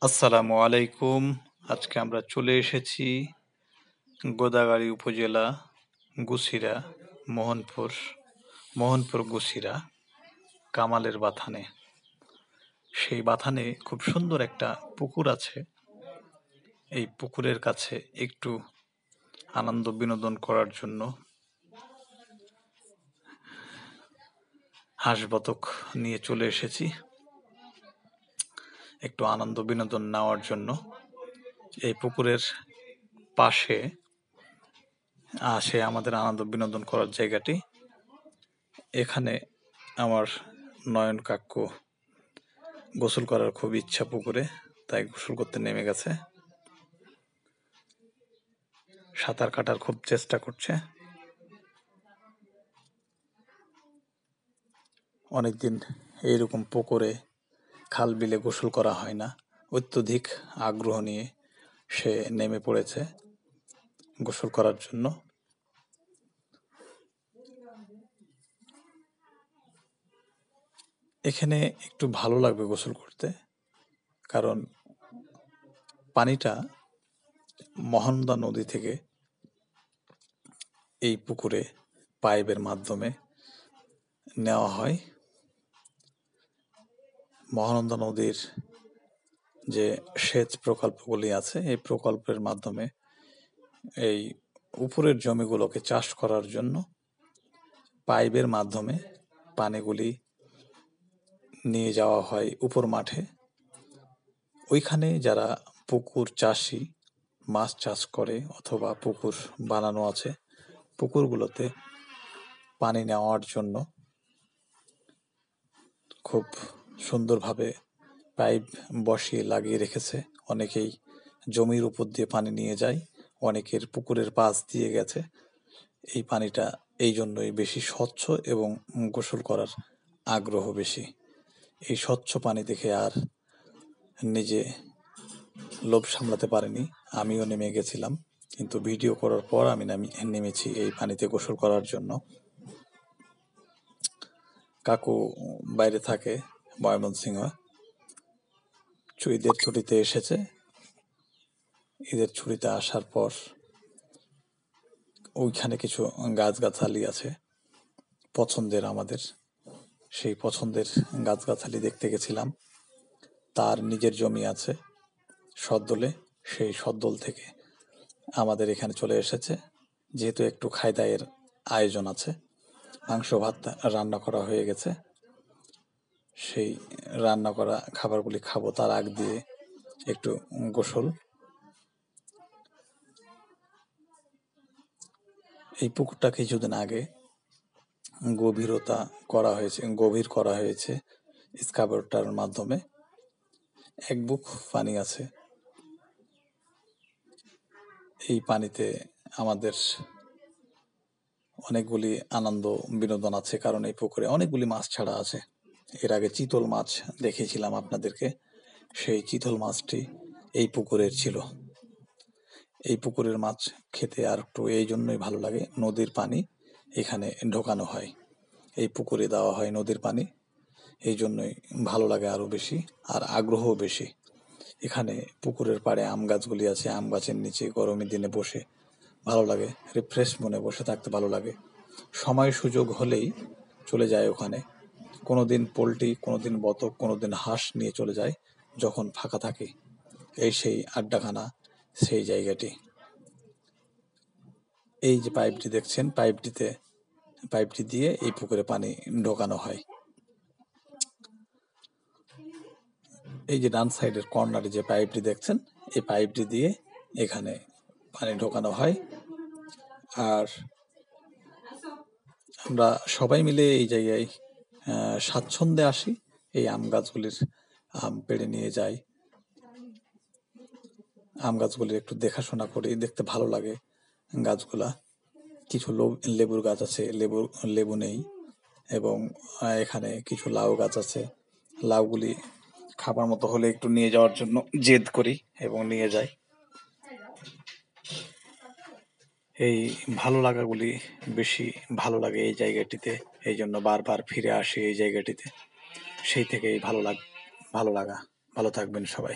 আসসালামু আলাইকুম। আজকে আমরা চলে এসেছি গোদাগাড়ী উপজেলা গুছিরা মোহনপুর গুছিরা কামালের বাথানে। সেই বাথানে খুব সুন্দর একটা পুকুর আছে। এই পুকুরের কাছে একটু আনন্দ বিনোদন করার জন্য হাঁস বতক নিয়ে চলে এসেছি একটু আনন্দ বিনোদন নেওয়ার জন্য। এই পুকুরের পাশে আসে আমাদের আনন্দ বিনোদন করার জায়গাটি। এখানে আমার নয়ন কাকু গোসল করার খুব ইচ্ছা পুকুরে, তাই গোসল করতে নেমে গেছে। সাঁতার কাটার খুব চেষ্টা করছে। অনেকদিন এইরকম পুকুরে খাল বিলে গোসল করা হয় না। অত্যধিক আগ্রহ নিয়ে সে নেমে পড়েছে গোসল করার জন্য। এখানে একটু ভালো লাগবে গোসল করতে, কারণ পানিটা মহানন্দা নদী থেকে এই পুকুরে পাইপের মাধ্যমে নেওয়া হয়। মহানন্দা নদীর যে সেচ প্রকল্পগুলি আছে, এই প্রকল্পের মাধ্যমে এই উপরের জমিগুলোকে চাষ করার জন্য পাইপের মাধ্যমে পানিগুলি নিয়ে যাওয়া হয় উপর মাঠে। ওইখানে যারা পুকুর চাষি মাছ চাষ করে অথবা পুকুর বানানো আছে, পুকুরগুলোতে পানি নেওয়ার জন্য খুব সুন্দরভাবে পাইপ বসিয়ে লাগিয়ে রেখেছে। অনেকেই জমির উপর দিয়ে পানি নিয়ে যায়, অনেকের পুকুরের পাশ দিয়ে গেছে। এই পানিটা এই জন্যই বেশি স্বচ্ছ এবং গোসল করার আগ্রহ বেশি। এই স্বচ্ছ পানি দেখে আর নিজে লোভ সামলাতে পারিনি, আমিও নেমে গেছিলাম। কিন্তু ভিডিও করার পর আমি নেমেছি এই পানিতে গোসল করার জন্য। কাকু বাইরে থাকে ময়মনসিংহ, ঈদের ছুটিতে এসেছে। ঈদের ছুটিতে আসার পর ওইখানে কিছু গাছগাছালি আছে পছন্দের আমাদের, সেই পছন্দের গাছগাছালি দেখতে গেছিলাম। তার নিজের জমি আছে সদ্দলে, সেই সদ্দল থেকে আমাদের এখানে চলে এসেছে। যেহেতু একটু খাই দায়ের আয়োজন আছে, মাংস ভাত রান্না করা হয়ে গেছে, সেই রান্না করা খাবারগুলি খাবো। তার আগ দিয়ে একটু গোসল। এই পুকুরটা কিছুদিন আগে গভীর করা হয়েছে এক্সকাভেটরের মাধ্যমে। এক বুক পানি আছে। এই পানিতে আমাদের অনেকগুলি আনন্দ বিনোদন আছে, কারণ এই পুকুরে অনেকগুলি মাছ ছাড়া আছে। এর আগে চিতল মাছ দেখিয়েছিলাম আপনাদেরকে, সেই চিতল মাছটি এই পুকুরের ছিল। এই পুকুরের মাছ খেতে আর একটু এই জন্যই ভালো লাগে, নদীর পানি এখানে ঢোকানো হয়, এই পুকুরে দেওয়া হয় নদীর পানি, এই জন্যই ভালো লাগে আরো বেশি, আর আগ্রহও বেশি। এখানে পুকুরের পাড়ে আম গাছগুলি আছে, আম গাছের নিচে গরমের দিনে বসে ভালো লাগে, রিফ্রেশ মনে বসে থাকতে ভালো লাগে। সময় সুযোগ হলেই চলে যায় ওখানে। কোনোদিন পোল্ট্রি, কোনোদিন বতক, কোনোদিন হাঁস নিয়ে চলে যায় যখন ফাঁকা থাকে। এই সেই আড্ডাখানা, সেই জায়গাটি। এই যে পাইপটি দেখছেন, পাইপটি দিয়ে এই পুকুরে পানি ঢোকানো হয়। এই যে ডান সাইডের কর্নারে যে পাইপটি দেখছেন, এই পাইপটি দিয়ে এখানে পানি ঢোকানো হয়। আর আমরা সবাই মিলে এই জায়গায় স্বাচ্ছন্দ্যে আসি। এই আম গাছগুলির আম পেড়ে নিয়ে যাই, আম গাছগুলির একটু দেখাশোনা করি, দেখতে ভালো লাগে গাছগুলা। কিছু লেবুর গাছ আছে, লেবু নেই, এবং এখানে কিছু লাউ গাছ আছে। লাউগুলি খাবার মতো হলে একটু নিয়ে যাওয়ার জন্য জেদ করি এবং নিয়ে যাই। এই ভালো লাগাগুলি বেশি ভালো লাগে এই জায়গাটিতে, এই জন্য বারবার ফিরে আসি এই জায়গাটিতে। সেই থেকেই ভালো লাগা। ভালো থাকবেন সবাই।